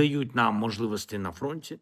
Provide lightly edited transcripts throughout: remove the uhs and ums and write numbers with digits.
дають нам можливості на фронті.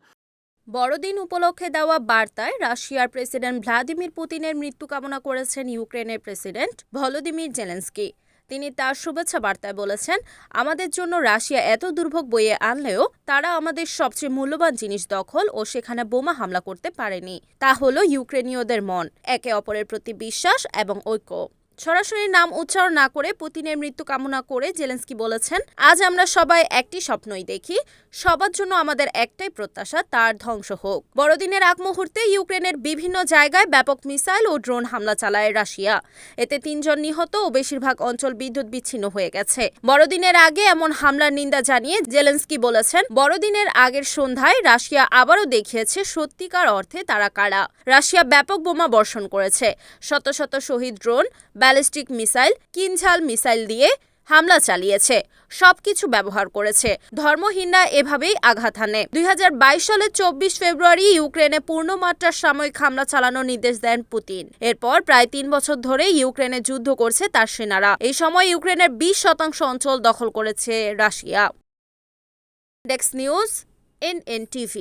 বড়দিন উপলক্ষে দেওয়া বার্তায় রাশিয়ার প্রেসিডেন্ট ভ্লাদিমির পুতিনের মৃত্যু কামনা করেছেন ইউক্রেনের প্রেসিডেন্ট ভলোদিমির জেলেনস্কি। তিনি তার শুভেচ্ছা বার্তায় বলেছেন, আমাদের জন্য রাশিয়া এত দুর্ভোগ বয়ে আনলেও তারা আমাদের সবচেয়ে মূল্যবান জিনিস দখল ও সেখানে বোমা হামলা করতে পারেনি। তা হলো ইউক্রেনীয়দের মন, একে অপরের প্রতি বিশ্বাস এবং ঐক্য। সরাসরি নাম উচ্চারণ না করে পুতিনের মৃত্যু কামনা করে জেলেনস্কি বলেছেন, আজ আমরা সবাই একটি স্বপ্নই দেখি, সবার জন্য আমাদের একটাই প্রত্যাশা, তার ধ্বংস হোক। বড়দিনের আগ মুহূর্তে ইউক্রেনের বিভিন্ন জায়গায় ব্যাপক মিসাইল ও ড্রোন হামলা চালায় রাশিয়া। এতে ৩ জন নিহত ও বেশিরভাগ অঞ্চল বিদ্যুৎ বিচ্ছিন্ন হয়ে গেছে। বড়দিনের আগে এমন হামলার নিন্দা জানিয়ে জেলেনস্কি বলেছেন, বড়দিনের আগের সন্ধ্যায় রাশিয়া আবারও দেখিয়েছে সত্যিকার অর্থে তারা কারা। রাশিয়া ব্যাপক বোমা বর্ষণ করেছে, শত শত Shahed drone, ballistic missile, Kinzhal missile দিয়ে হামলা চালিয়েছে, সবকিছু ব্যবহার করেছে। ধর্মহীনরা এভাবেই আঘাত হানে। ২০২২ সালের ২৪ ফেব্রুয়ারি ইউক্রেনে পূর্ণমাত্রার সামরিক হামলা চালানোর নির্দেশ দেন পুতিন। এরপর প্রায় ৩ বছর ধরে ইউক্রেনে যুদ্ধ করছে তার সেনারা। এই সময় ইউক্রেনের ২০% অঞ্চল দখল করেছে রাশিয়া। Desk news, NNTV।